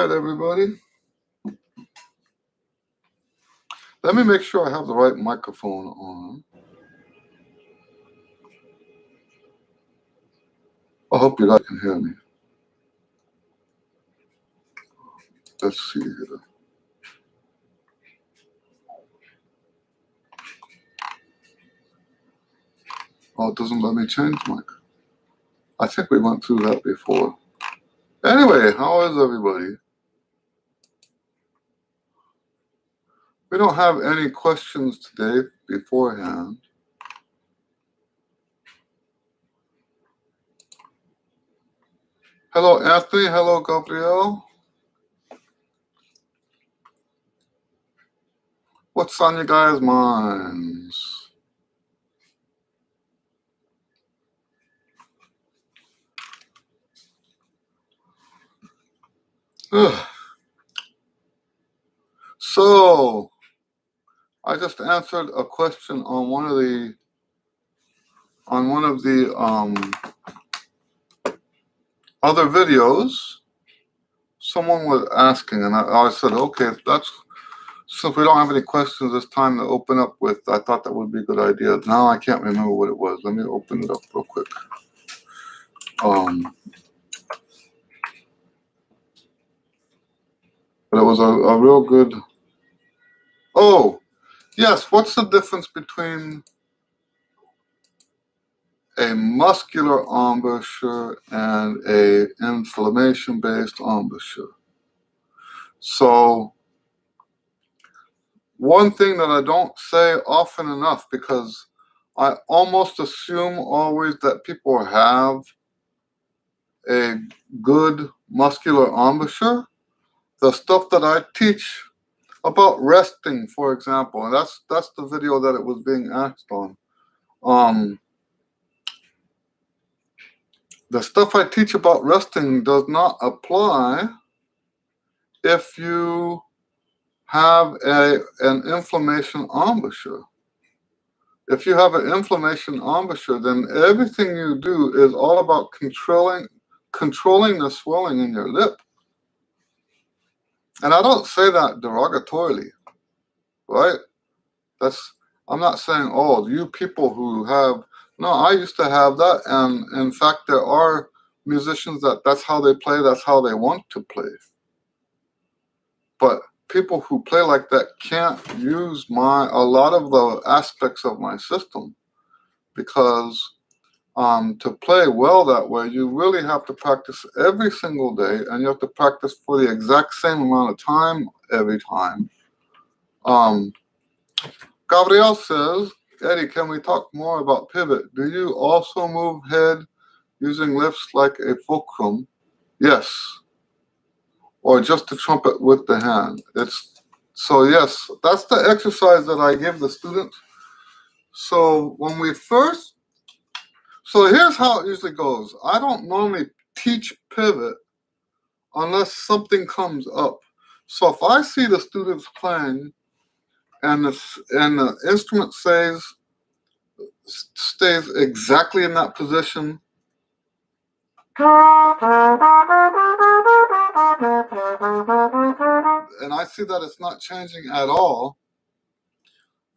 right, everybody. Let me make sure I have the right microphone on. I hope you guys can hear me. Let's see here. Oh, it doesn't let me change mic. I think we went through that before. Anyway, how is everybody? We don't have any questions today beforehand. Hello, Anthony. Hello, Gabrielle. What's on your guys' minds? Ugh. So, I just answered a question on one of the other videos. Someone was asking, and I said, okay, since we don't have any questions, it's time to open up with, I thought that would be a good idea. Now I can't remember what it was. Let me open it up real quick. But it was a real good, oh, yes, what's the difference between a muscular embouchure and a inflammation-based embouchure? So, one thing that I don't say often enough, because I almost assume always that people have a good muscular embouchure. The stuff that I teach about resting, for example, and that's the video that it was being asked on. The stuff I teach about resting does not apply if you have an inflammation embouchure. If you have an inflammation embouchure, then everything you do is all about controlling the swelling in your lip. And I don't say that derogatorily, right? I'm not saying, oh, you people who have, no, I used to have that. And in fact, there are musicians that's how they play, that's how they want to play. But people who play like that can't use a lot of the aspects of my system, because to play well that way, you really have to practice every single day, and you have to practice for the exact same amount of time every time. Gabrielle says, Eddie, can we talk more about pivot? Do you also move head using lifts like a fulcrum? Yes. Or just the trumpet with the hand. So yes, that's the exercise that I give the students. So so here's how it usually goes. I don't normally teach pivot unless something comes up. So if I see the students playing and the instrument stays exactly in that position, and I see that it's not changing at all,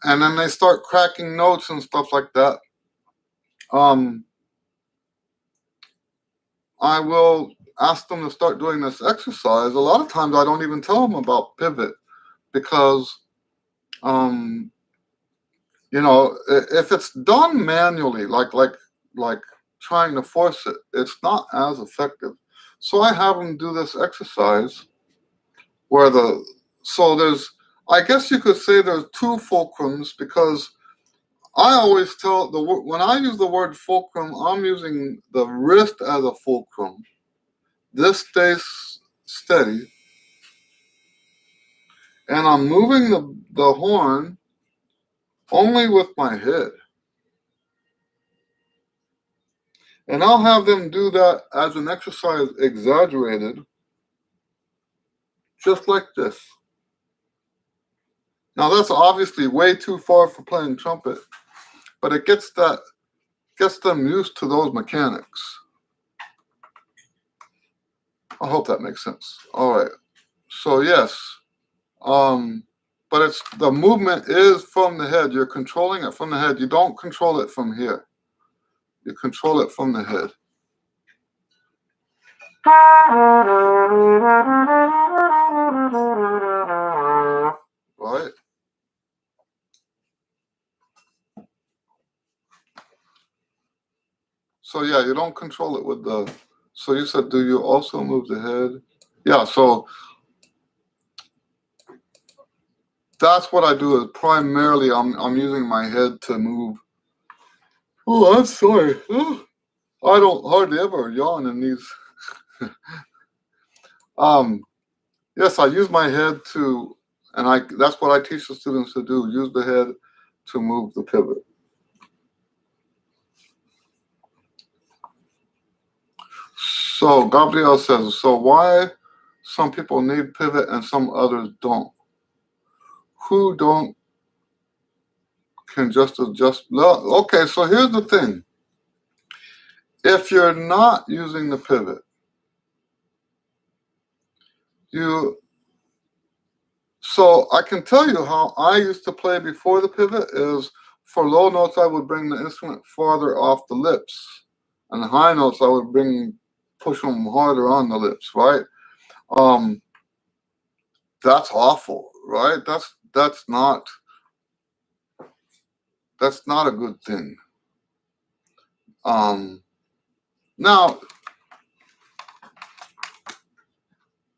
and then they start cracking notes and stuff like that, I will ask them to start doing this exercise. A lot of times I don't even tell them about pivot, because if it's done manually, like trying to force it, it's not as effective. So I have them do this exercise where I guess you could say there's two fulcrums, because I always when I use the word fulcrum, I'm using the wrist as a fulcrum. This stays steady, and I'm moving the horn only with my head. And I'll have them do that as an exercise exaggerated, just like this. Now that's obviously way too far for playing trumpet, but it gets them used to those mechanics. I hope that makes sense. All right. So yes, but it's the movement is from the head. You're controlling it from the head. You don't control it from here. You control it from the head. Right? So yeah, you don't control it with the. So you said, do you also move the head? Yeah. So that's what I do. Is primarily I'm using my head to move. Oh, I'm sorry. I don't hardly ever yawn in these. Yes, I use my head to, and that's what I teach the students to do. Use the head to move the pivot. So Gabriel says, so why some people need pivot and some others don't? Who don't can just adjust? No, okay, so here's the thing. If you're not using the pivot, so I can tell you how I used to play before the pivot is for low notes, I would bring the instrument farther off the lips. And the high notes, I would push them harder on the lips, right? That's awful, right? That's not a good thing. Now,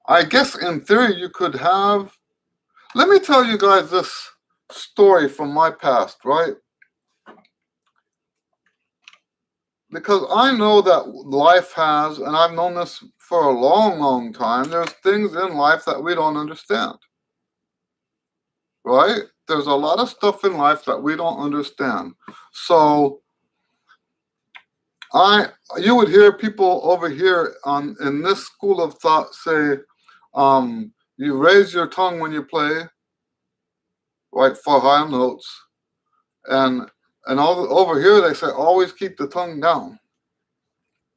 I guess in theory you could have. Let me tell you guys this story from my past, right? Because I know that life has, and I've known this for a long, long time, there's things in life that we don't understand, right? There's a lot of stuff in life that we don't understand. So you would hear people over here in this school of thought say, you raise your tongue when you play, right, for high notes, and over here they say always keep the tongue down.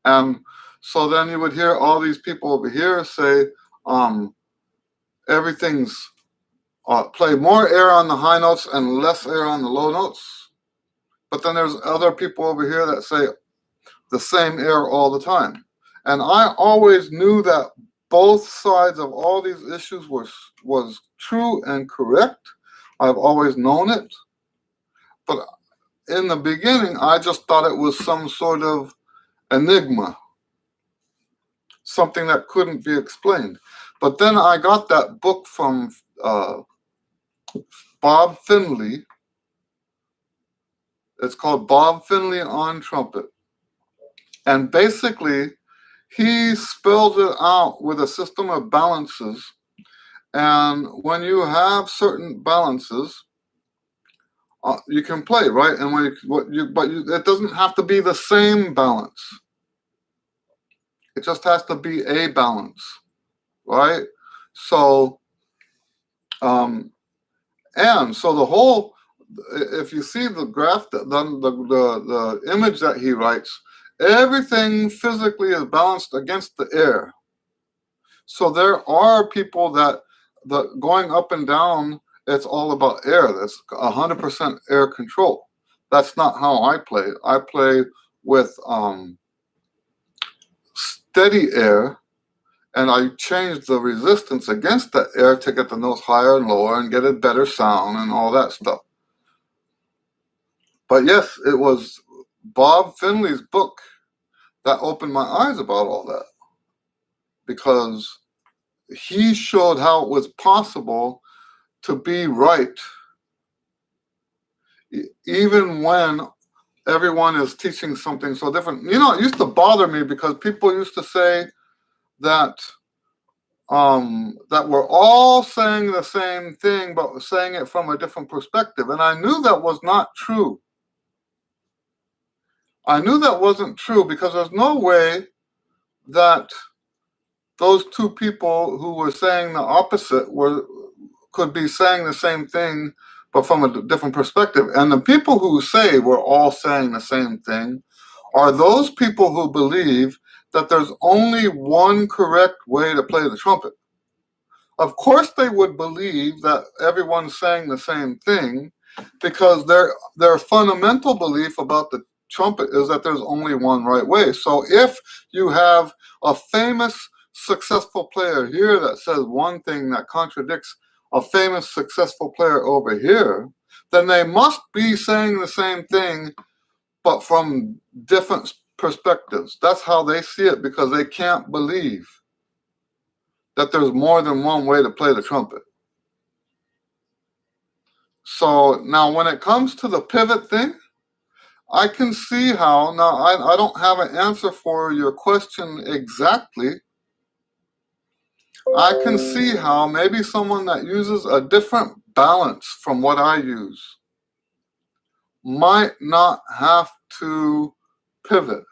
And so then you would hear all these people over here say, everything's play more air on the high notes and less air on the low notes. But then there's other people over here that say the same air all the time. And I always knew that both sides of all these issues was true and correct. I've always known it. But in the beginning, I just thought it was some sort of enigma, something that couldn't be explained. But then I got that book from Bob Finley. It's called Bob Finley on Trumpet. And basically, he spells it out with a system of balances. And when you have certain balances, you can play, right? And it doesn't have to be the same balance. It just has to be a balance, right? So, and so the whole, if you see the graph, the image that he writes, everything physically is balanced against the air. So there are people that going up and down, it's all about air. That's 100% air control. That's not how I play. I play with steady air, and I change the resistance against the air to get the notes higher and lower and get a better sound and all that stuff. But yes, it was Bob Finley's book that opened my eyes about all that, because he showed how it was possible to be right even when everyone is teaching something so different. You know, it used to bother me because people used to say that that we're all saying the same thing, but saying it from a different perspective. And I knew that was not true. I knew that wasn't true because there's no way that those two people who were saying the opposite could be saying the same thing, but from a different perspective. And the people who say we're all saying the same thing are those people who believe that there's only one correct way to play the trumpet. Of course they would believe that everyone's saying the same thing, because their fundamental belief about the trumpet is that there's only one right way. So if you have a famous successful player here that says one thing that contradicts a famous successful player over here, then they must be saying the same thing, but from different perspectives. That's how they see it, because they can't believe that there's more than one way to play the trumpet. So now when it comes to the pivot thing, I can see how, now I don't have an answer for your question exactly. I can see how maybe someone that uses a different balance from what I use might not have to pivot.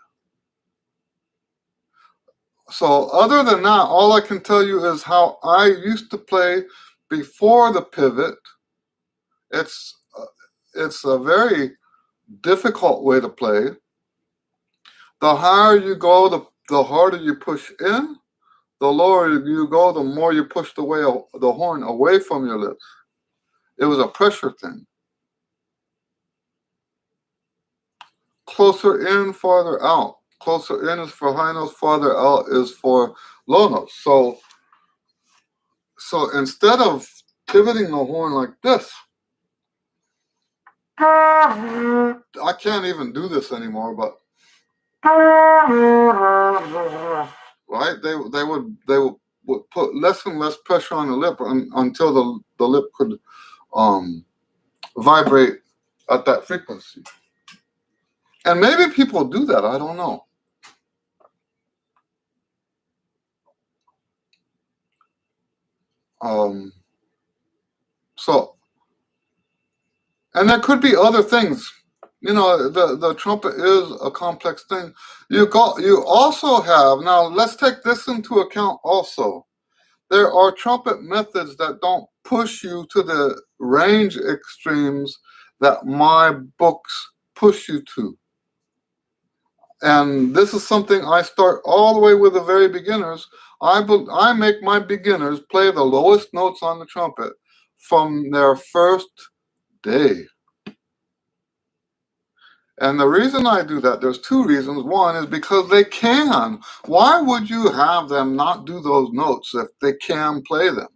So other than that, all I can tell you is how I used to play before the pivot. It's a very difficult way to play. The higher you go, the harder you push in. The lower you go, the more you push the horn away from your lips. It was a pressure thing. Closer in, farther out. Closer in is for high notes, farther out is for low notes. So instead of pivoting the horn like this, I can't even do this anymore, but right, they would put less and less pressure on the lip until the lip could vibrate at that frequency. And maybe people do that, I don't know. So, and there could be other things. You know, the trumpet is a complex thing. You also have, now let's take this into account also. There are trumpet methods that don't push you to the range extremes that my books push you to. And this is something I start all the way with the very beginners. I make my beginners play the lowest notes on the trumpet from their first day. And the reason I do that, there's two reasons. One is because they can. Why would you have them not do those notes if they can play them?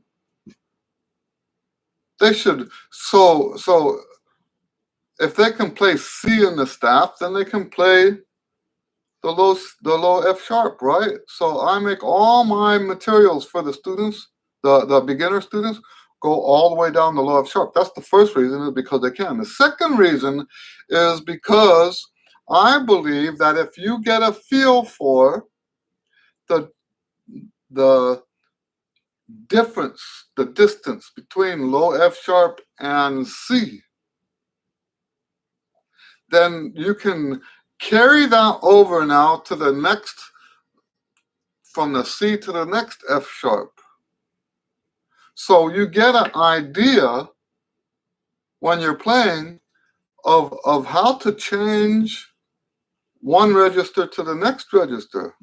They should. So if they can play C in the staff, then they can play the low F sharp, right? So I make all my materials for the students, the beginner students, go all the way down the low F sharp. That's the first reason, is because they can. The second reason is because I believe that if you get a feel for the difference, the distance between low F sharp and C, then you can carry that over now to the next, from the C to the next F sharp. So you get an idea when you're playing of how to change one register to the next register.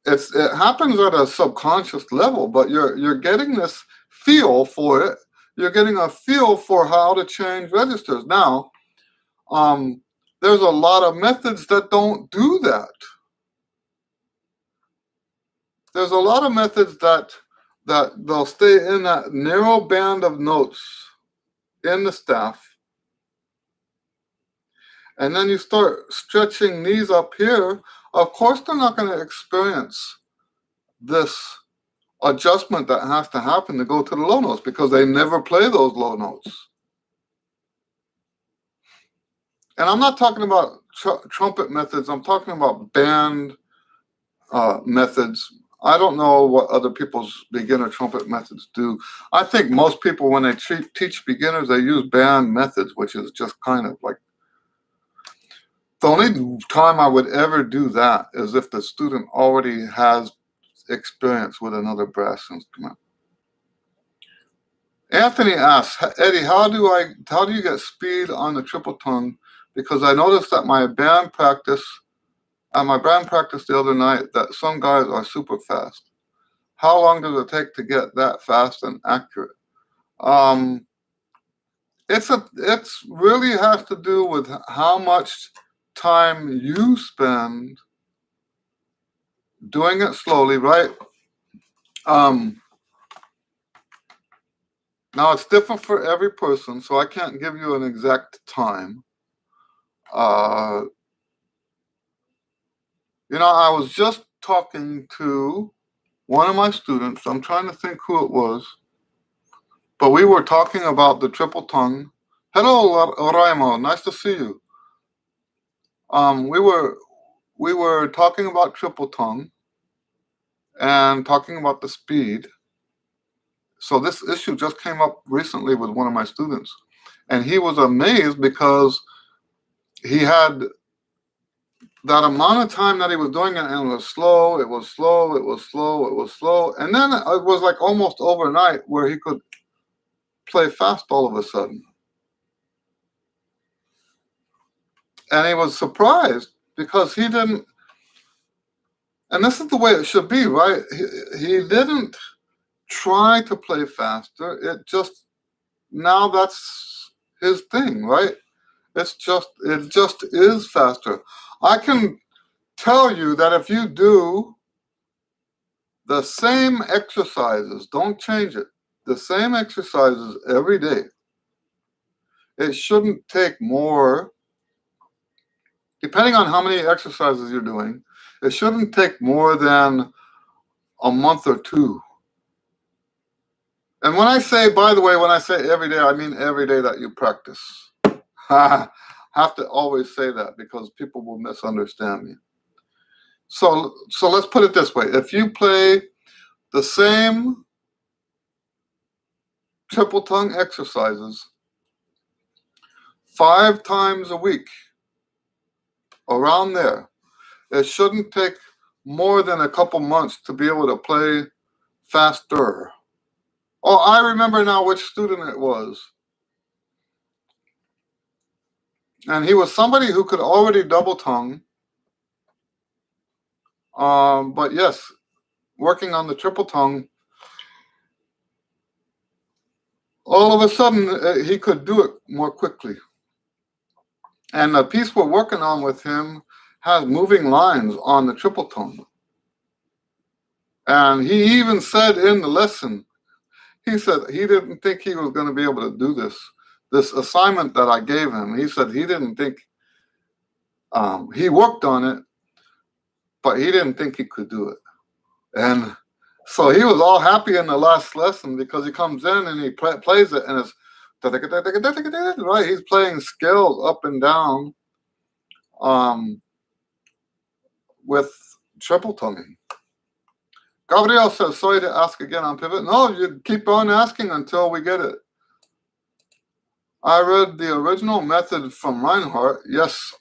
It happens at a subconscious level, but you're getting this feel for it. You're getting a feel for how to change registers. Now, there's a lot of methods that don't do that. There's a lot of methods that they'll stay in that narrow band of notes in the staff. And then you start stretching these up here. Of course, they're not going to experience this adjustment that has to happen to go to the low notes, because they never play those low notes. And I'm not talking about trumpet methods. I'm talking about band methods. I don't know what other people's beginner trumpet methods do. I think most people, when they teach beginners, they use band methods, which is just kind of like, the only time I would ever do that is if the student already has experience with another brass instrument. Anthony asks, Eddie, how do you get speed on the triple tongue? Because I noticed at my band practice the other night that some guys are super fast. How long does it take to get that fast and accurate? Um, it's really has to do with how much time you spend doing it slowly, right? Um, Now it's different for every person, so I can't give you an exact time. Uh, I was just talking to one of my students. I'm trying to think who it was, but we were talking about the triple tongue. Hello, Raimo. Nice to see you. We were talking about triple tongue and talking about the speed. So this issue just came up recently with one of my students, and he was amazed because he had that amount of time that he was doing it, and it was slow, it was slow, it was slow, it was slow. And then it was like almost overnight where he could play fast all of a sudden. And he was surprised because he didn't, and this is the way it should be, right? He didn't try to play faster. Now that's his thing, right? It just is faster. I can tell you that if you do the same exercises, don't change it, the same exercises every day, it shouldn't take more, depending on how many exercises you're doing, it shouldn't take more than a month or two. And when I say, by the way, when I say every day, I mean every day that you practice. I have to always say that because people will misunderstand me. So let's put it this way. If you play the same triple tongue exercises 5 times a week, around there, it shouldn't take more than a couple months to be able to play faster. Oh, I remember now which student it was. And he was somebody who could already double tongue. But yes, working on the triple tongue, all of a sudden he could do it more quickly. And the piece we're working on with him has moving lines on the triple tongue. And he even said in the lesson, he said he didn't think he was going to be able to do this assignment that I gave him. He said he didn't think, he worked on it, but he didn't think he could do it. And so he was all happy in the last lesson because he comes in and he plays it, and it's right. He's playing scales up and down with triple tonguing. Gabriel says, sorry to ask again on pivot. No, you keep on asking until we get it. I read the original method from Reinhardt, yes,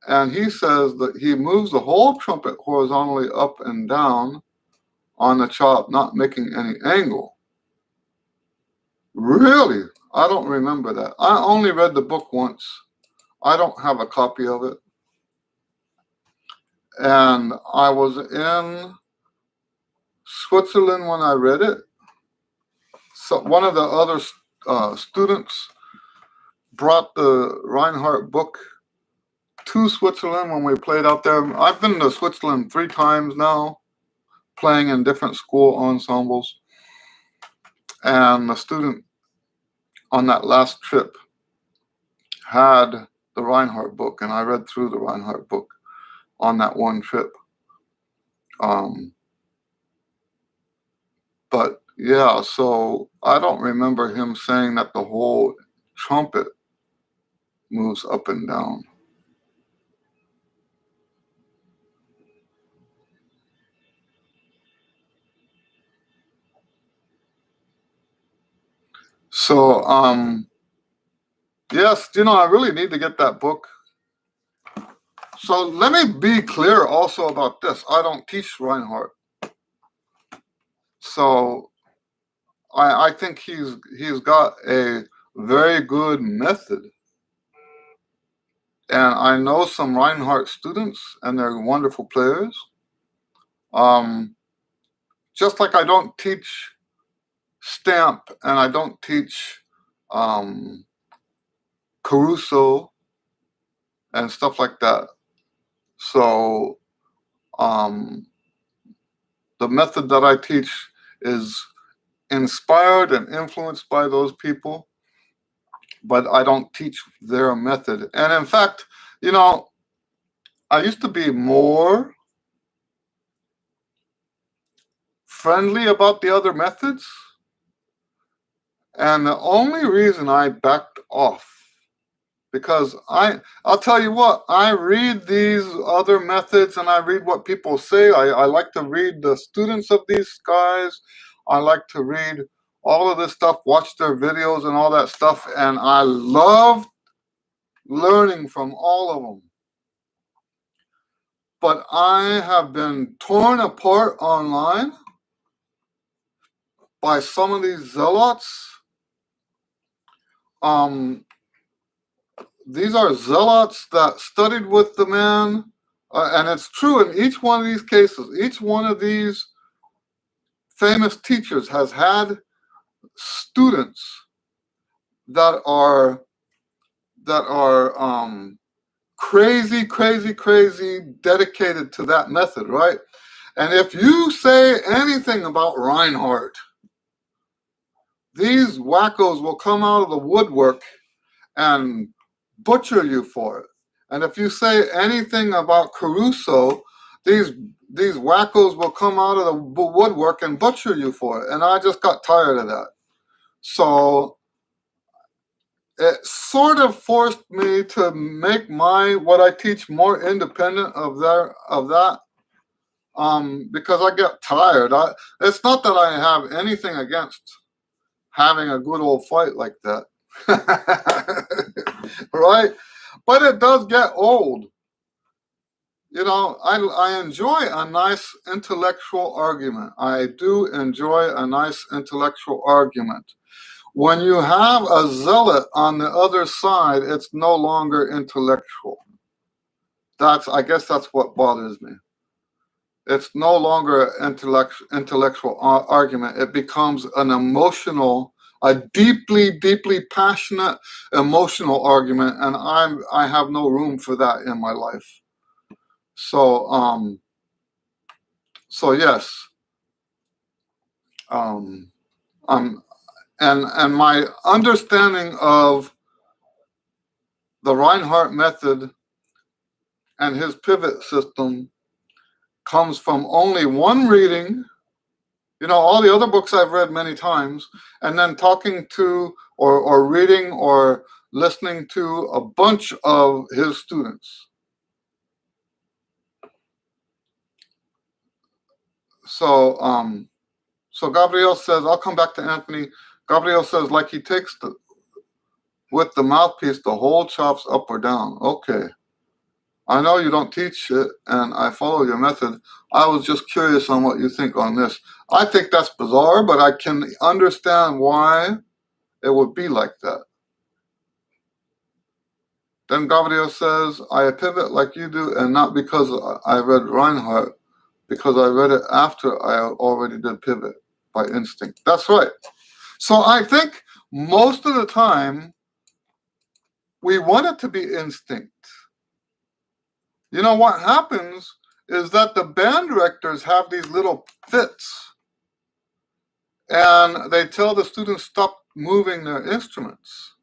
and he says that he moves the whole trumpet horizontally up and down on the chop, not making any angle. Really? I don't remember that. I only read the book once. I don't have a copy of it. And I was in Switzerland when I read it. So one of the other students brought the Reinhardt book to Switzerland when we played out there. I've been to Switzerland 3 times now, playing in different school ensembles. And the student on that last trip had the Reinhardt book, and I read through the Reinhardt book on that one trip. But yeah, so I don't remember him saying that the whole trumpet moves up and down. So yes, I really need to get that book. So let me be clear also about this. I don't teach Reinhardt. So I think he's got a very good method. And I know some Reinhardt students, and they're wonderful players. just like I don't teach stamp and I don't teach Caruso and stuff like that. So the method that I teach is inspired and influenced by those people, but I don't teach their method. And in fact, you know, I used to be more friendly about the other methods. And the only reason I backed off, because I'll tell you what, I read these other methods and I read what people say. I like to read the students of these guys. I like to read all of this stuff, watch their videos and all that stuff. And I love learning from all of them. But I have been torn apart online by some of these zealots. These are zealots that studied with the man, and it's true in each one of these cases. Each one of these famous teachers has had students that are crazy, crazy, crazy dedicated to that method, right? And if you say anything about Reinhardt, these wackos will come out of the woodwork and butcher you for it. And if you say anything about Caruso, these wackos will come out of the woodwork and butcher you for it. And I just got tired of that. So it sort of forced me to make what I teach more independent of that. Because I get tired. It's not that I have anything against having a good old fight like that. Right? But it does get old. You know, I enjoy a nice intellectual argument. I do enjoy a nice intellectual argument. When you have a zealot on the other side, it's no longer intellectual. I guess that's what bothers me. It's no longer an intellectual argument. It becomes a deeply, deeply passionate, emotional argument, and I have no room for that in my life. So yes, and my understanding of the Reinhardt method and his pivot system comes from only one reading. You know, all the other books I've read many times, and then talking to or reading or listening to a bunch of his students. So Gabriel says, I'll come back to Anthony. Gabriel says, like he takes with the mouthpiece, the whole chops up or down. Okay. I know you don't teach it, and I follow your method. I was just curious on what you think on this. I think that's bizarre, but I can understand why it would be like that. Then Gabriel says, I pivot like you do, and not because I read Reinhardt, because I read it after I already did pivot by instinct. That's right. So I think most of the time, we want it to be instinct. You know, what happens is that the band directors have these little fits, and they tell the students stop moving their instruments.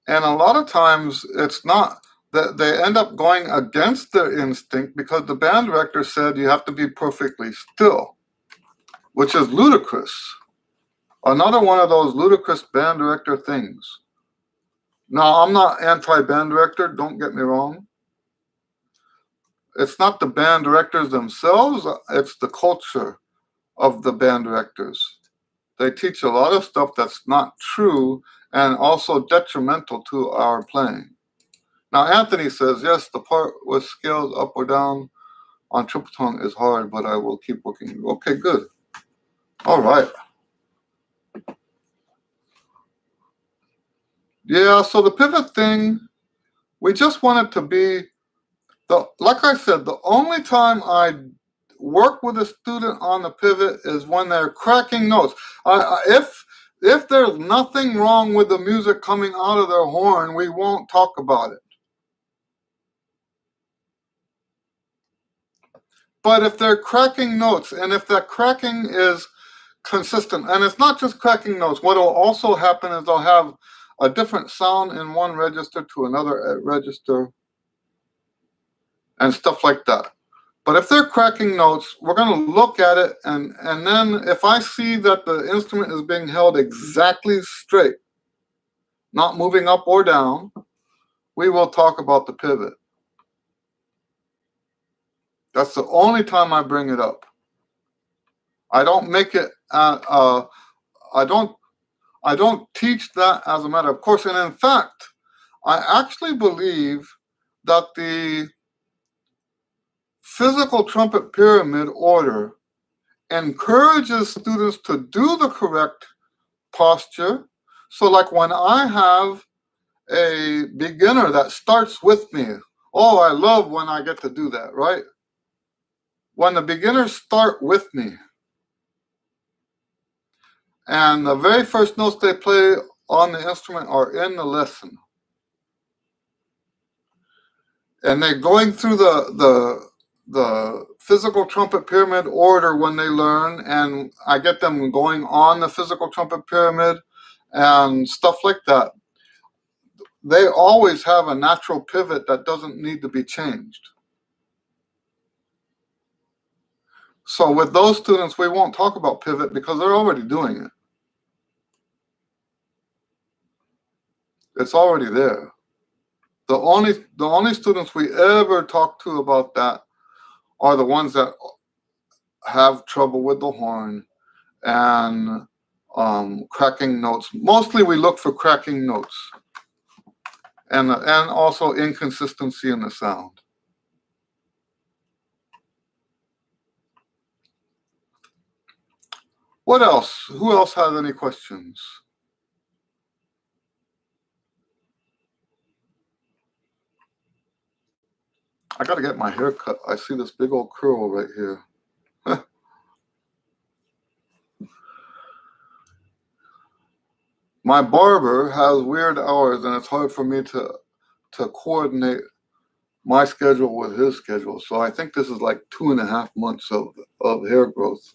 And a lot of times it's not that they end up going against their instinct because the band director said you have to be perfectly still, which is ludicrous. Another one of those ludicrous band director things. Now, I'm not anti-band director, don't get me wrong. It's not the band directors themselves, it's the culture of the band directors. They teach a lot of stuff that's not true and also detrimental to our playing. Now, Anthony says, yes, the part with scales up or down on triple tongue is hard, but I will keep working. Okay, good. All right. Yeah, so the pivot thing, we just want it to be, like I said, the only time I work with a student on the pivot is when they're cracking notes. If there's nothing wrong with the music coming out of their horn, we won't talk about it. But if they're cracking notes, and if that cracking is consistent, and it's not just cracking notes, what will also happen is they'll have a different sound in one register to another register and stuff like that. But if they're cracking notes, we're going to look at it, and then if I see that the instrument is being held exactly straight, not moving up or down, we will talk about the pivot. That's the only time I bring it up. I don't make it. I don't teach that as a matter of course. And in fact, I actually believe that the physical trumpet pyramid order encourages students to do the correct posture. So like when I have a beginner that starts with me, oh, I love when I get to do that, right? When the beginners start with me, and the very first notes they play on the instrument are in the lesson, and they're going through the physical trumpet pyramid order when they learn, and I get them going on the physical trumpet pyramid and stuff like that. They always have a natural pivot that doesn't need to be changed. So with those students, we won't talk about pivot because they're already doing it. It's already there. The only students we ever talk to about that are the ones that have trouble with the horn and cracking notes. Mostly we look for cracking notes and also inconsistency in the sound. What else? Who else has any questions? I got to get my hair cut. I see this big old curl right here. My barber has weird hours, and it's hard for me to coordinate my schedule with his schedule. So I think this is like 2.5 months of hair growth.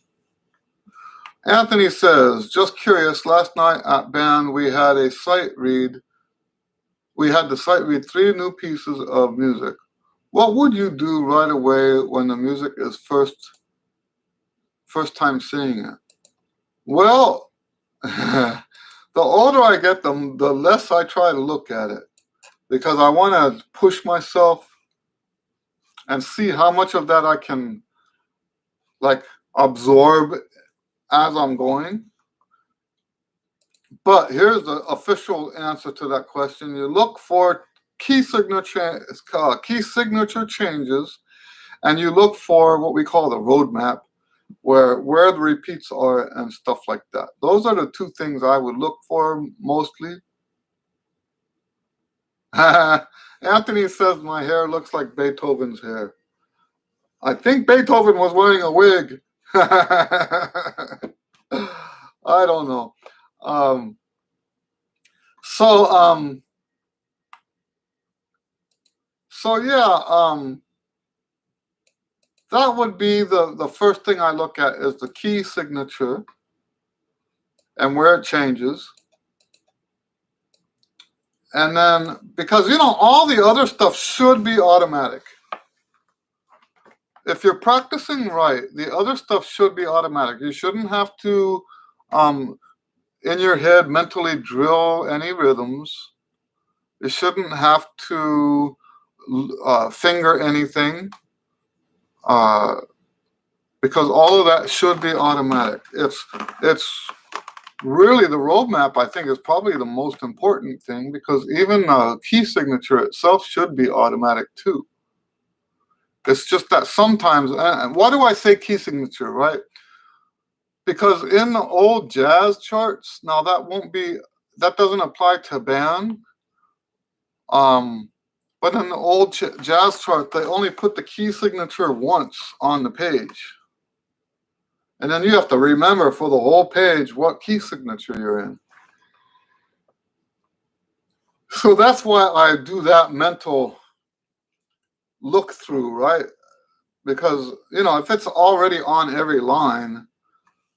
Anthony says, just curious, last night at band we had the sight read 3 new pieces of music. What would you do right away when the music is first time seeing it? Well, the older I get, the less I try to look at it, because I want to push myself and see how much of that I can like absorb as I'm going. But here's the official answer to that question. You look for key signature changes, and you look for what we call the roadmap, where the repeats are and stuff like that. Those are the 2 things I would look for mostly. Anthony says my hair looks like Beethoven's hair. I think Beethoven was wearing a wig. I don't know. So yeah, that would be the first thing I look at is the key signature and where it changes. And then, because, all the other stuff should be automatic. If you're practicing right, the other stuff should be automatic. You shouldn't have to, in your head, mentally drill any rhythms. You shouldn't have to finger anything, because all of that should be automatic. It's really the roadmap, I think, is probably the most important thing, because even the key signature itself should be automatic too. It's just that sometimes, and why do I say key signature, right? Because in the old jazz charts, now that doesn't apply to band. But in the old jazz chart, they only put the key signature once on the page. And then you have to remember for the whole page what key signature you're in. So that's why I do that mental look through, right? Because, you know, if it's already on every line,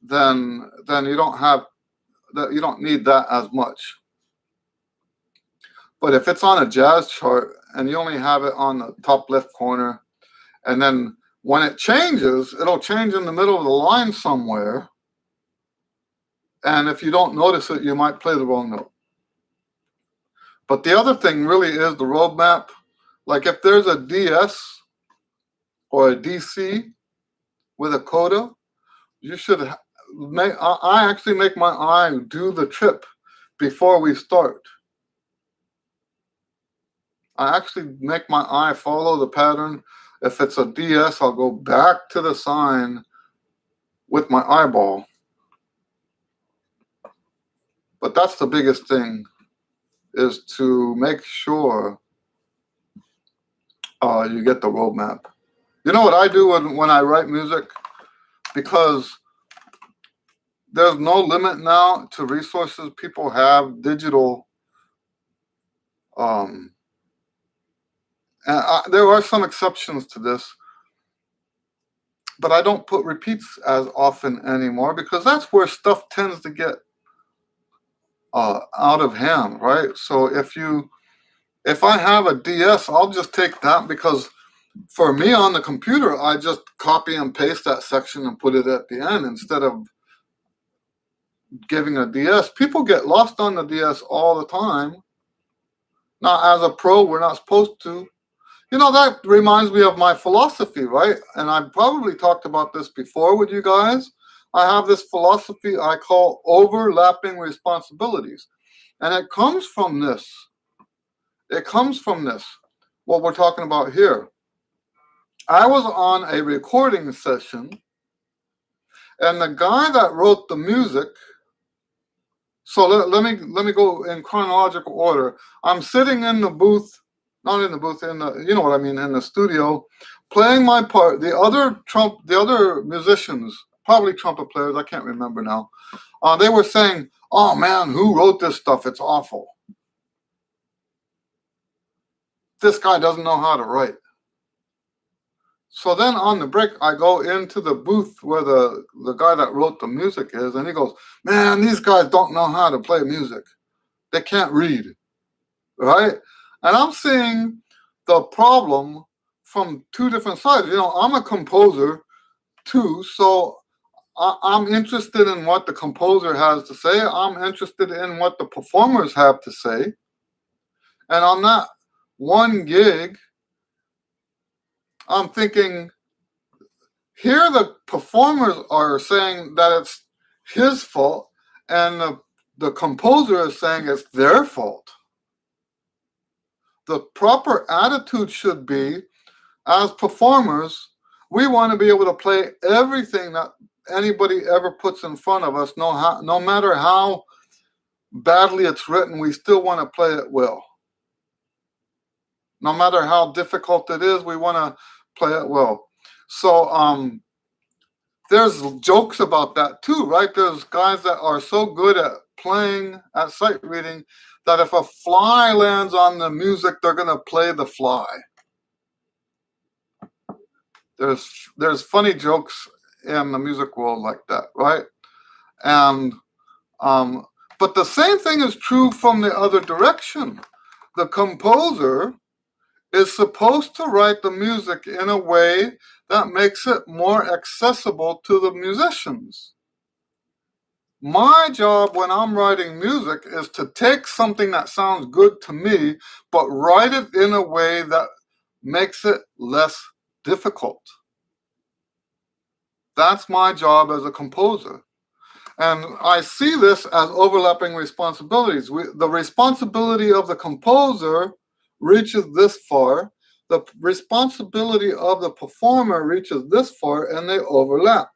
then you don't have that, you don't need that as much. But if it's on a jazz chart and you only have it on the top left corner, and then when it changes, it'll change in the middle of the line somewhere. And if you don't notice it, you might play the wrong note. But the other thing really is the roadmap. Like if there's a DS or a DC with a coda, you should make, I actually make my eye do the trip before we start. I actually make my eye follow the pattern. If it's a DS, I'll go back to the sign with my eyeball. But that's the biggest thing, is to make sure you get the roadmap. You know what I do when I write music? Because there's no limit now to resources people have, digital. And there are some exceptions to this, but I don't put repeats as often anymore because that's where stuff tends to get out of hand, right? So if I have a DS, I'll just take that, because for me on the computer, I just copy and paste that section and put it at the end instead of giving a DS. People get lost on the DS all the time. Now, as a pro, we're not supposed to. You know, that reminds me of my philosophy, right? And I've probably talked about this before with you guys. I have this philosophy I call overlapping responsibilities. And it comes from this. It comes from this, what we're talking about here. I was on a recording session, and the guy that wrote the music, so let me go in chronological order. I'm sitting in the booth, not in the booth, in the, you know what I mean, in the studio, playing my part. The other musicians, probably trumpet players, I can't remember now, they were saying, "Oh man, who wrote this stuff? It's awful. This guy doesn't know how to write." So then on the break, I go into the booth where the guy that wrote the music is, and he goes, "Man, these guys don't know how to play music. They can't read," right? And I'm seeing the problem from two different sides. You know, I'm a composer too, so I'm interested in what the composer has to say. I'm interested in what the performers have to say. And on that one gig, I'm thinking, here the performers are saying that it's his fault, and the composer is saying it's their fault. The proper attitude should be, as performers, we want to be able to play everything that anybody ever puts in front of us, no matter how badly it's written, we still want to play it well. No matter how difficult it is, we want to play it well. So there's jokes about that too, right? There's guys that are so good at playing, at sight reading, that if a fly lands on the music, they're going to play the fly. There's funny jokes in the music world like that, right? And but the same thing is true from the other direction. The composer is supposed to write the music in a way that makes it more accessible to the musicians. My job when I'm writing music is to take something that sounds good to me, but write it in a way that makes it less difficult. That's my job as a composer. And I see this as overlapping responsibilities. The responsibility of the composer reaches this far. The responsibility of the performer reaches this far, and they overlap.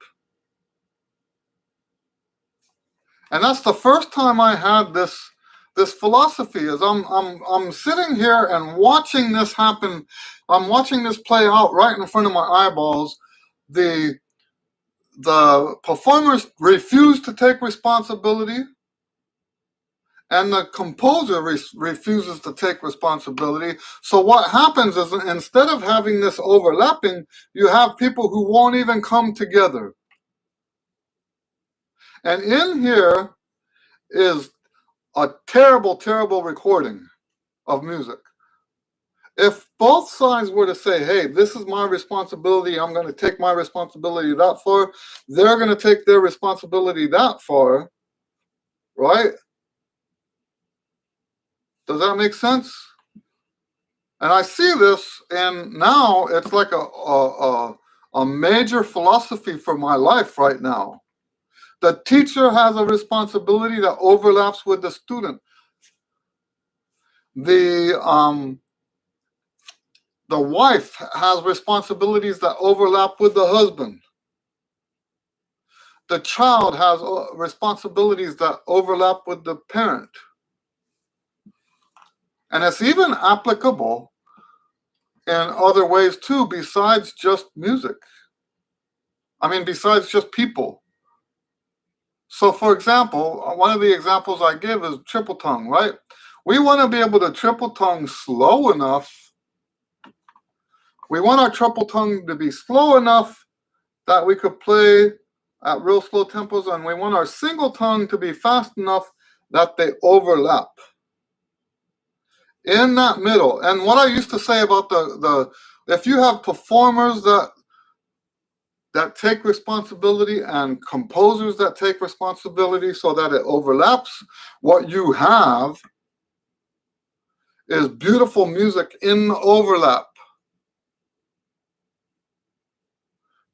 And that's the first time I had this this philosophy is I'm sitting here and watching this happen. I'm watching this play out right in front of my eyeballs. The performers refuse to take responsibility, and the composer refuses to take responsibility. So what happens is, instead of having this overlapping, you have people who won't even come together. And in here is a terrible, terrible recording of music. If both sides were to say, hey, this is my responsibility, I'm going to take my responsibility that far, they're going to take their responsibility that far, right? Does that make sense? And I see this, and now it's like a major philosophy for my life right now. The teacher has a responsibility that overlaps with the student. The wife has responsibilities that overlap with the husband. The child has responsibilities that overlap with the parent. And it's even applicable in other ways too, besides just music. I mean, besides just people. So, for example, one of the examples I give is triple tongue, right? We want to be able to triple tongue slow enough. We want our triple tongue to be slow enough that we could play at real slow tempos, and we want our single tongue to be fast enough that they overlap. In that middle, and what I used to say about if you have performers that take responsibility and composers that take responsibility so that it overlaps, what you have is beautiful music in the overlap.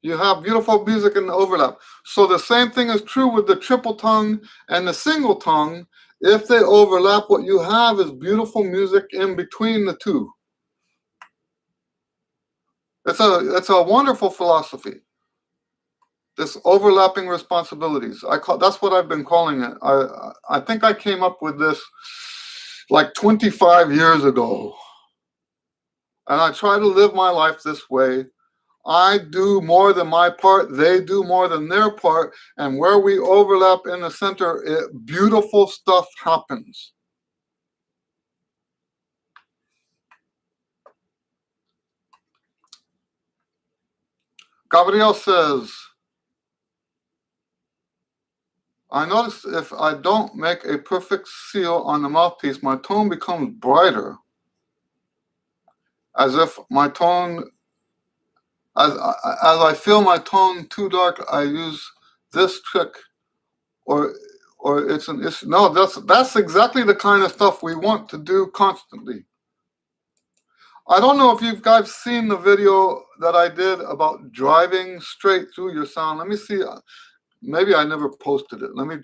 You have beautiful music in the overlap. So the same thing is true with the triple tongue and the single tongue. If they overlap, what you have is beautiful music in between the two. It's a wonderful philosophy. This overlapping responsibilities. That's what I've been calling it. I think I came up with this like 25 years ago. And I try to live my life this way. I do more than my part, they do more than their part, and where we overlap in the center, beautiful stuff happens. Gabriel says, I notice if I don't make a perfect seal on the mouthpiece, my tone becomes brighter, as if my tone, as I feel my tone too dark, I use this trick, or it's an issue. No, that's exactly the kind of stuff we want to do constantly. I don't know if you guys seen the video that I did about driving straight through your sound. Let me see. Maybe I never posted it. Let me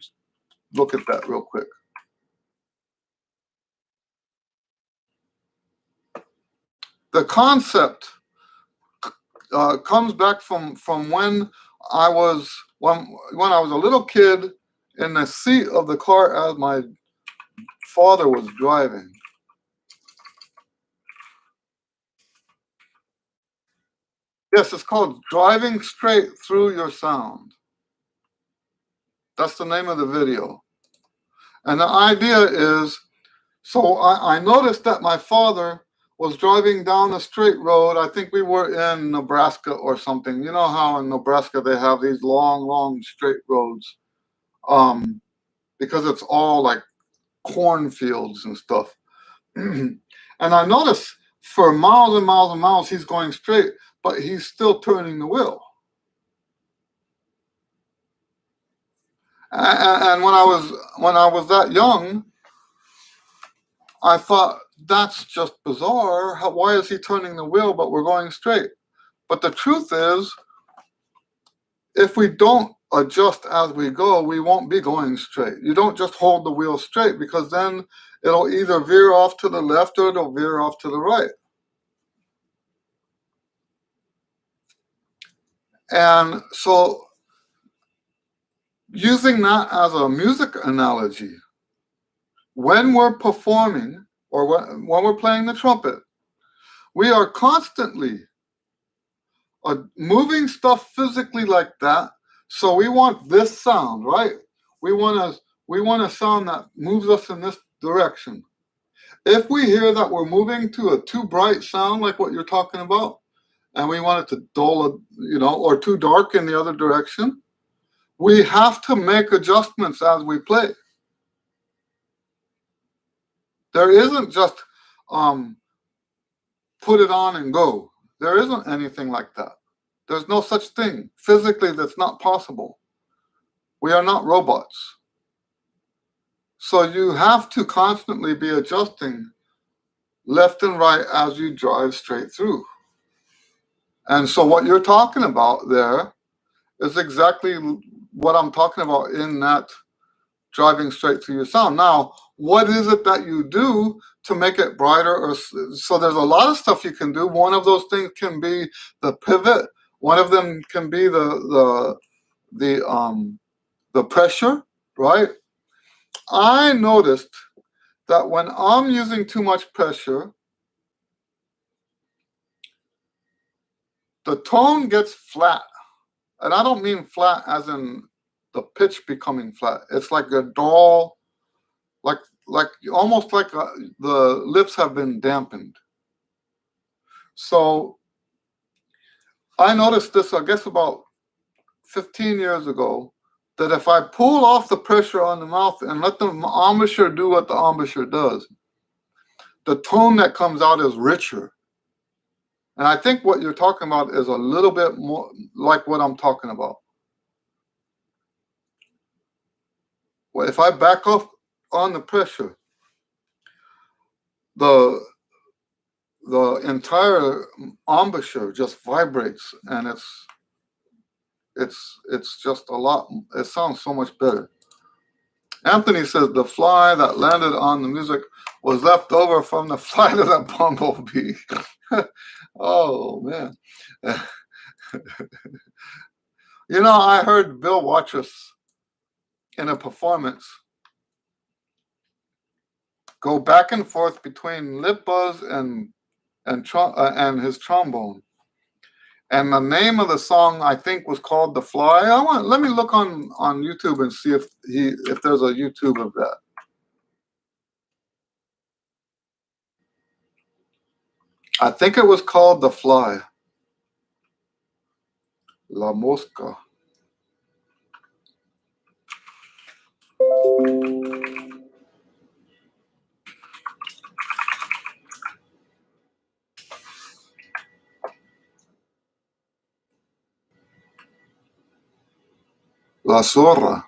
look at that real quick. The concept comes back from when I was a little kid in the seat of the car as my father was driving. Yes, it's called Driving Straight Through Your Sound. That's the name of the video. And the idea is, so I noticed that my father was driving down a straight road. I think we were in Nebraska or something. You know how in Nebraska they have these long, long straight roads, because it's all like cornfields and stuff. And I noticed for miles and miles and miles he's going straight, but he's still turning the wheel. And when I was that young, I thought, that's just bizarre. Why is he turning the wheel, but we're going straight? But the truth is, if we don't adjust as we go, we won't be going straight. You don't just hold the wheel straight, because then it'll either veer off to the left or it'll veer off to the right. And so, using that as a music analogy, when we're performing or when we're playing the trumpet, we are constantly moving stuff physically like that. So we want this sound, right? We want a sound that moves us in this direction. If we hear that we're moving to a too bright sound, like what you're talking about, and we want it to dull, or too dark in the other direction, we have to make adjustments as we play. There isn't just put it on and go. There isn't anything like that. There's no such thing. Physically, that's not possible. We are not robots. So you have to constantly be adjusting left and right as you drive straight through. And so what you're talking about there is exactly what I'm talking about in that driving straight through your sound. Now, what is it that you do to make it brighter? So there's a lot of stuff you can do. One of those things can be the pivot. One of them can be the pressure, right? I noticed that when I'm using too much pressure, the tone gets flat. And I don't mean flat as in the pitch becoming flat. It's like a dull, like almost like the lips have been dampened. So I noticed this, I guess, about 15 years ago, that if I pull off the pressure on the mouth and let the embouchure do what the embouchure does, the tone that comes out is richer. And I think what you're talking about is a little bit more like what I'm talking about. Well, if I back off on the pressure, the entire embouchure just vibrates, and it's just a lot. It sounds so much better. Anthony says the fly that landed on the music was left over from the flight of the bumblebee. Oh, man. I heard Bill Watrous in a performance go back and forth between lip buzz and his trombone. And the name of the song, I think, was called "The Fly." Let me look on YouTube and see if there's a YouTube of that. I think it was called "The Fly." La Mosca. La Zorra.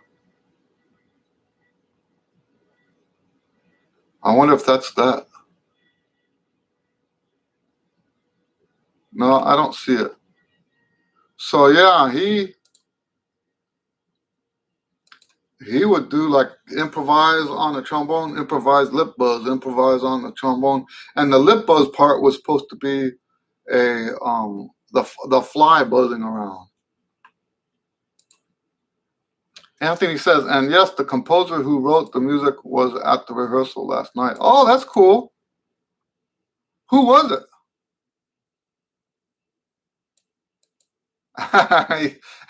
I wonder if that's that. No, I don't see it. So yeah, he would do like improvise on the trombone, improvise lip buzz, improvise on the trombone, and the lip buzz part was supposed to be the fly buzzing around. Anthony says, and yes, the composer who wrote the music was at the rehearsal last night. Oh, that's cool. Who was it?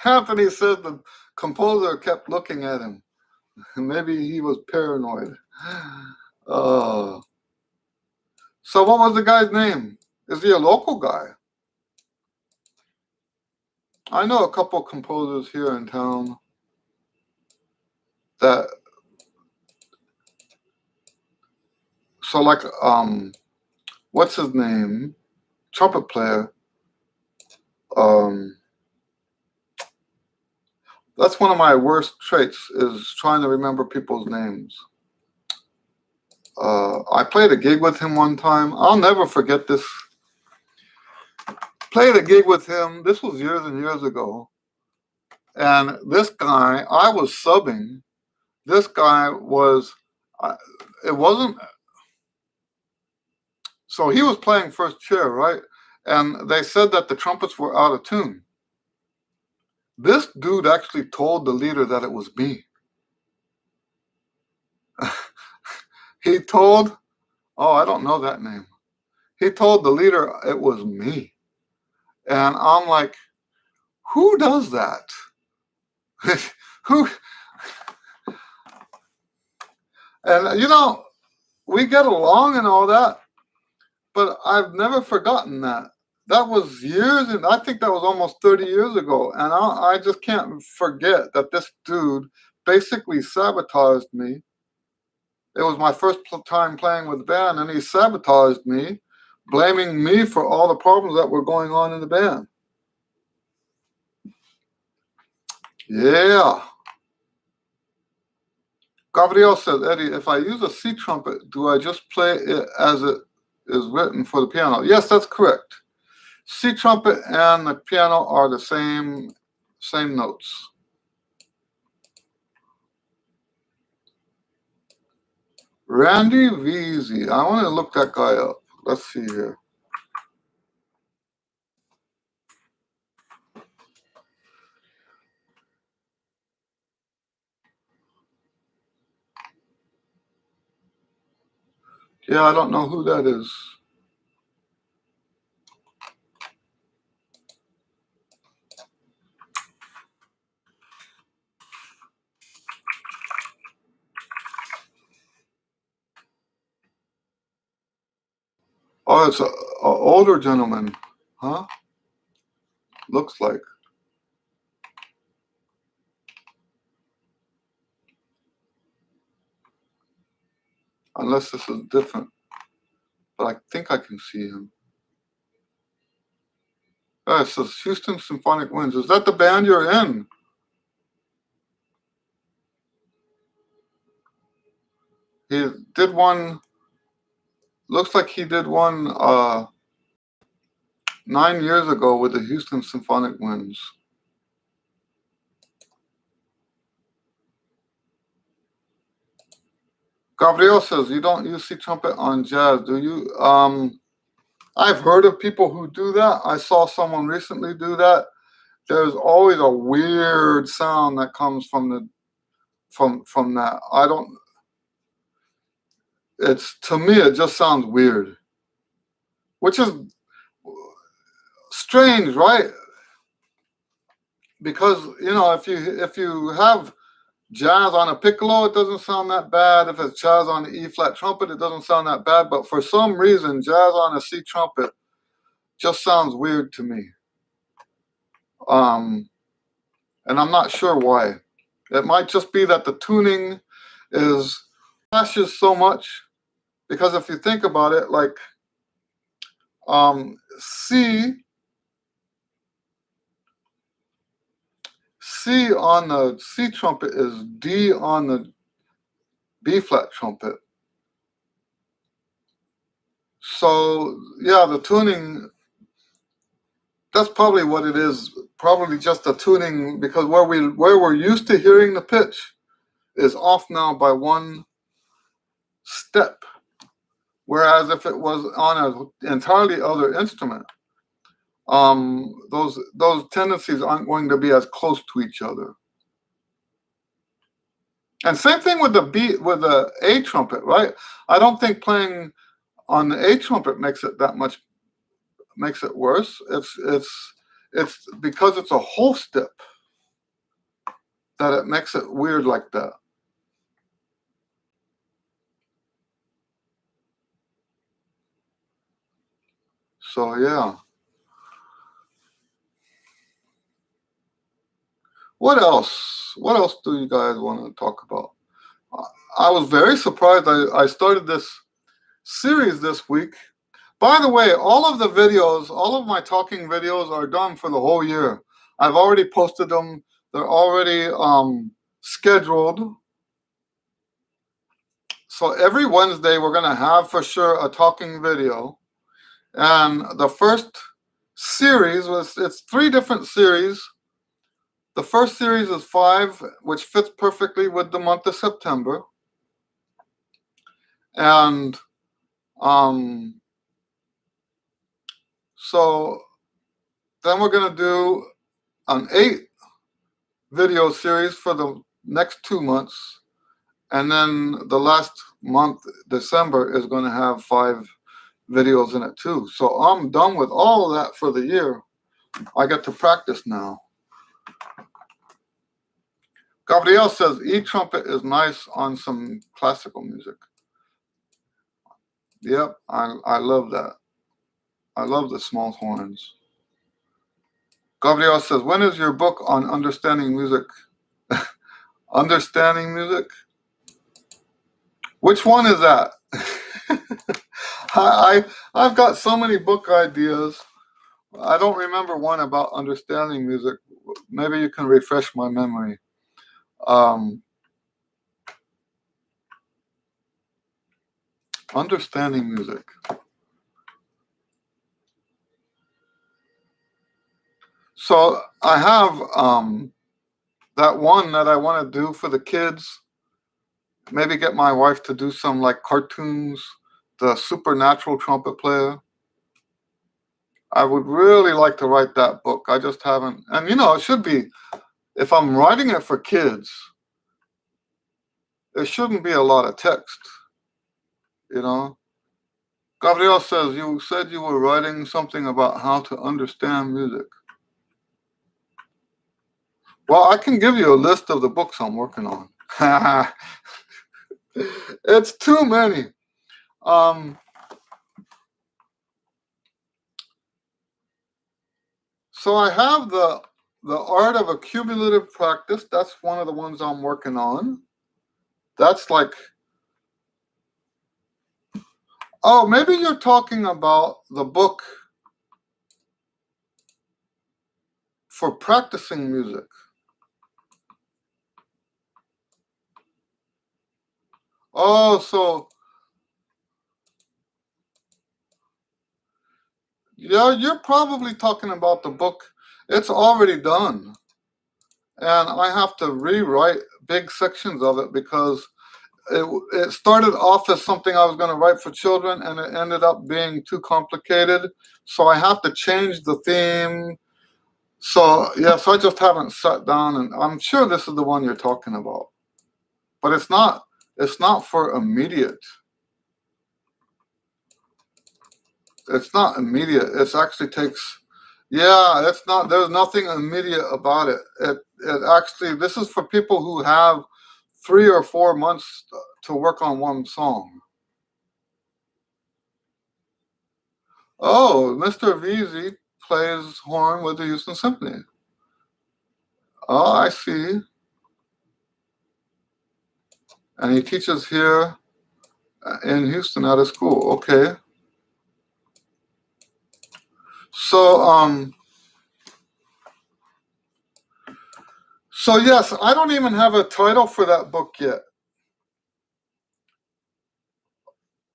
Anthony says the composer kept looking at him. Maybe he was paranoid. So what was the guy's name? Is he a local guy? I know a couple composers here in town that, so like, what's his name? Trumpet player. That's one of my worst traits, is trying to remember people's names. I played a gig with him one time. I'll never forget this. Played a gig with him. This was years and years ago. And this guy, I was subbing. This guy was, it wasn't, so he was playing first chair, right? And they said that the trumpets were out of tune. This dude actually told the leader that it was me. he told, oh, I don't know that name. He told the leader it was me. And I'm like, who does that? Who? And, you know, we get along and all that, but I've never forgotten that. That was years, and I think that was almost 30 years ago. And I just can't forget that this dude basically sabotaged me. It was my first time playing with the band, and he sabotaged me, blaming me for all the problems that were going on in the band. Yeah. Gabriel says, Eddie, if I use a C trumpet, do I just play it as it is written for the piano? Yes, that's correct. C trumpet and the piano are the same notes. Randy Veazey. I want to look that guy up. Let's see here. Yeah, I don't know who that is. Oh, it's a older gentleman. Huh? Looks like. Unless this is different. But I think I can see him. Oh, it says Houston Symphonic Winds. Is that the band you're in? He did one. Looks like he did one 9 years ago with the Houston Symphonic Winds. Gabriel says, you don't use C trumpet on jazz, do you? I've heard of people who do that. I saw someone recently do that. There's always a weird sound that comes from that. I don't. It's, to me, it just sounds weird, which is strange, right? Because, you know, if you have jazz on a piccolo, it doesn't sound that bad. If it's jazz on the E flat trumpet, it doesn't sound that bad. But for some reason, jazz on a C trumpet just sounds weird to me. And I'm not sure why. It might just be that the tuning clashes so much. Because if you think about it, like C on the C trumpet is D on the B flat trumpet. So yeah, the tuning, that's probably what it is. Probably just the tuning, because where we're used to hearing the pitch is off now by one step. Whereas if it was on an entirely other instrument, those tendencies aren't going to be as close to each other. And same thing with the A trumpet, right? I don't think playing on the A trumpet makes it worse. It's because it's a whole step that it makes it weird like that. So yeah. What else? What else do you guys want to talk about? I was very surprised. I started this series this week. By the way, all of my talking videos are done for the whole year. I've already posted them. They're already scheduled. So every Wednesday, we're going to have for sure a talking video. And the first series it's 3 different series. The first series is 5, which fits perfectly with the month of September. And so then we're going to do an 8 video series for the next 2 months. And then the last month, December, is going to have 5 videos in it too. So I'm done with all of that for the year. I get to practice now. Gabriel says E-trumpet is nice on some classical music. Yep, I love that. I love the small horns. Gabriel says, when is your book on understanding music? Understanding music? Which one is that? I've got so many book ideas. I don't remember one about understanding music. Maybe you can refresh my memory. Understanding music. So I have that one that I want to do for the kids. Maybe get my wife to do some like cartoons, the supernatural trumpet player. I would really like to write that book. I just haven't. And it should be, if I'm writing it for kids, there shouldn't be a lot of text, you know. Gabriel says, you said you were writing something about how to understand music. Well, I can give you a list of the books I'm working on. It's too many. So I have the art of accumulative practice. That's one of the ones I'm working on. That's like, oh, maybe you're talking about the book for practicing music. Oh, so yeah, you're probably talking about the book. It's already done. And I have to rewrite big sections of it because it started off as something I was going to write for children, and it ended up being too complicated. So I have to change the theme. So so I just haven't sat down, and I'm sure this is the one you're talking about, but it's not. It's not for immediate. It's not immediate. It actually takes. Yeah, it's not. There's nothing immediate about it. It actually. This is for people who have 3 or 4 months to work on one song. Oh, Mr. VZ plays horn with the Houston Symphony. Oh, I see. And he teaches here in Houston at a school. Okay. So, so yes, I don't even have a title for that book yet.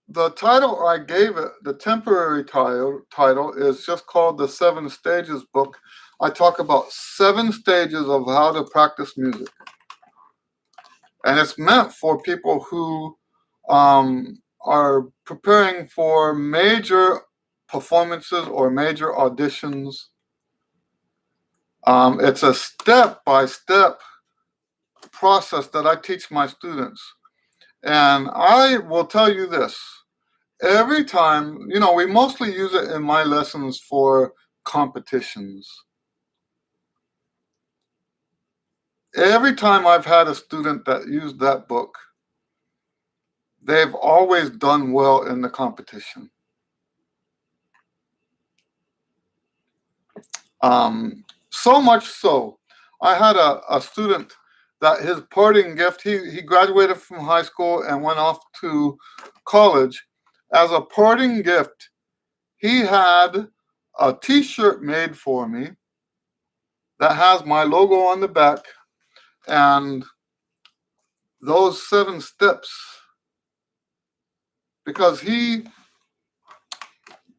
The title I gave it, the temporary title is just called The 7 Stages Book. I talk about 7 stages of how to practice music. And it's meant for people who are preparing for major performances or major auditions. It's a step-by-step process that I teach my students. And I will tell you this. Every time, we mostly use it in my lessons for competitions. Every time I've had a student that used that book, they've always done well in the competition. So much so, I had a student that his parting gift, he graduated from high school and went off to college. As a parting gift, he had a t-shirt made for me that has my logo on the back and those 7 steps. Because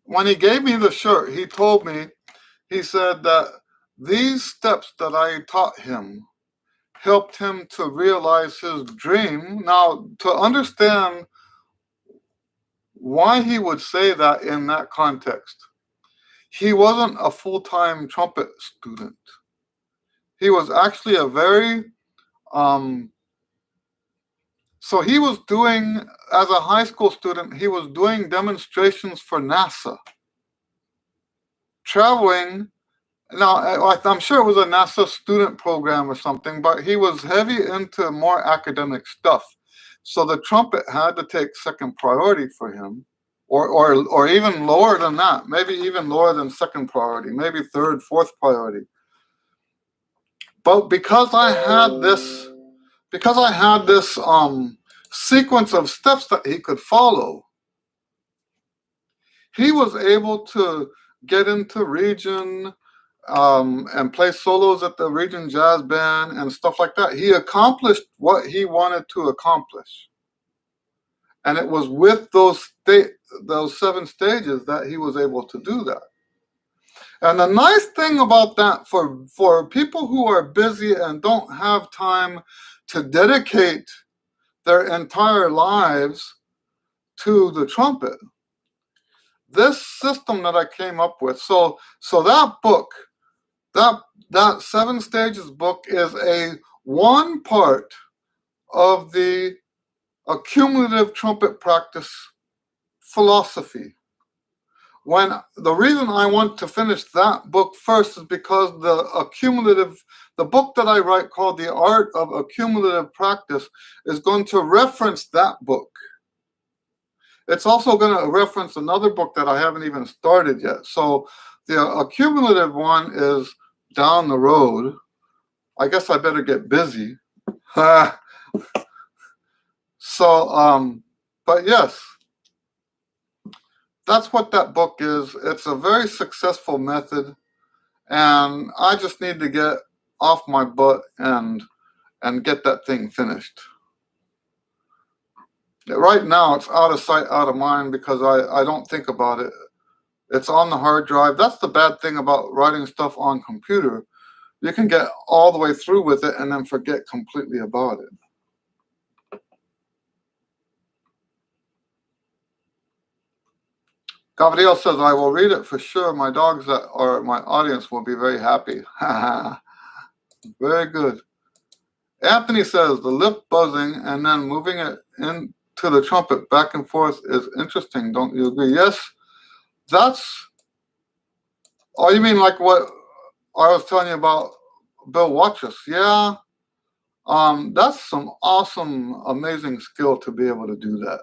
when he gave me the shirt, he told me, he said that these steps that I taught him helped him to realize his dream. Now, to understand why he would say that in that context, he wasn't a full-time trumpet student. He was actually a very So he was doing, as a high school student, he was doing demonstrations for NASA, traveling. Now, I'm sure it was a NASA student program or something, but he was heavy into more academic stuff. So the trumpet had to take second priority for him, or even lower than that, maybe even lower than second priority, maybe third, fourth priority. But because I had this sequence of steps that he could follow, he was able to get into region and play solos at the region jazz band and stuff like that. He accomplished what he wanted to accomplish, and it was with those 7 stages that he was able to do that. And the nice thing about that, for people who are busy and don't have time to dedicate their entire lives to the trumpet, this system that I came up with, so that book, that 7 stages book is a one part of the accumulative trumpet practice philosophy. When the reason I want to finish that book first is because the book that I write called The Art of Accumulative Practice is going to reference that book. It's also going to reference another book that I haven't even started yet. So the accumulative one is down the road. I guess I better get busy. But yes, that's what that book is. It's a very successful method, and I just need to get off my butt and get that thing finished. Right now, it's out of sight, out of mind, because I don't think about it. It's on the hard drive. That's the bad thing about writing stuff on computer. You can get all the way through with it and then forget completely about it. Gabriel says, I will read it for sure. My dogs that are my audience will be very happy. Very good. Anthony says, the lip buzzing and then moving it into the trumpet back and forth is interesting. Don't you agree? Yes, that's... Oh, you mean like what I was telling you about Bill Watchus? Yeah. That's some awesome, amazing skill to be able to do that.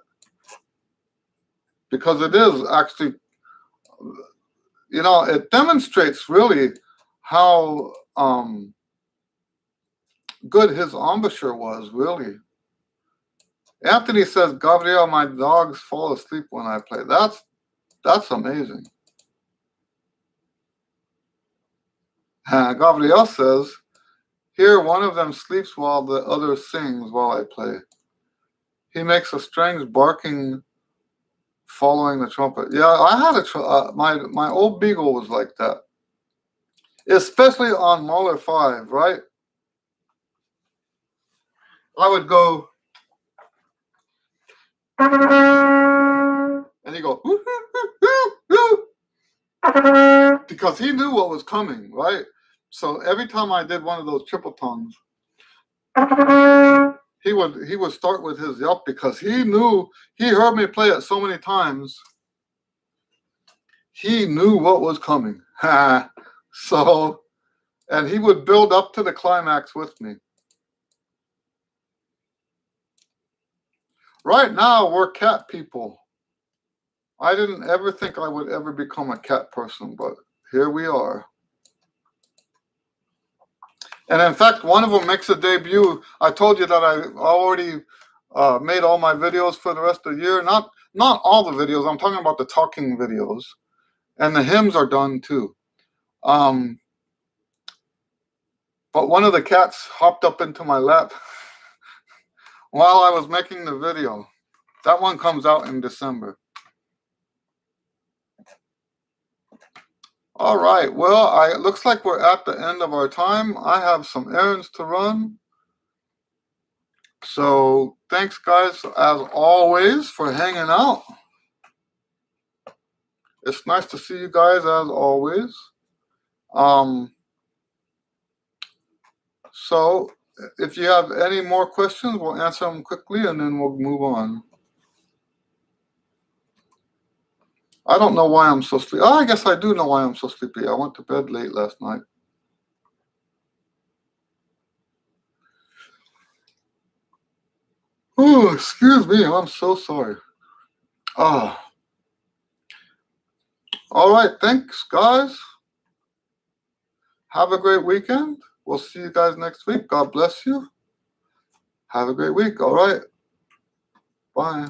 Because it is actually, it demonstrates really how good his embouchure was, really. Anthony says, Gabriel, my dogs fall asleep when I play. That's amazing. Gabriel says, here one of them sleeps while the other sings while I play. He makes a strange barking following the trumpet. Yeah, I had my old beagle was like that, especially on Mahler 5, right? I would go, and he'd go, because he knew what was coming, right? So every time I did one of those triple tones, he would start with his yelp, because he heard me play it so many times. He knew what was coming. So, and he would build up to the climax with me. Right now, we're cat people. I didn't ever think I would ever become a cat person, but here we are. And in fact, one of them makes a debut. I told you that I already made all my videos for the rest of the year. Not all the videos. I'm talking about the talking videos. And the hymns are done too. But one of the cats hopped up into my lap while I was making the video. That one comes out in December. All right. Well, it looks like we're at the end of our time. I have some errands to run. So thanks, guys, as always, for hanging out. It's nice to see you guys, as always. So if you have any more questions, we'll answer them quickly and then we'll move on. I don't know why I'm so sleepy. Oh, I guess I do know why I'm so sleepy. I went to bed late last night. Oh, excuse me. I'm so sorry. Ah. All right. Thanks, guys. Have a great weekend. We'll see you guys next week. God bless you. Have a great week. All right. Bye.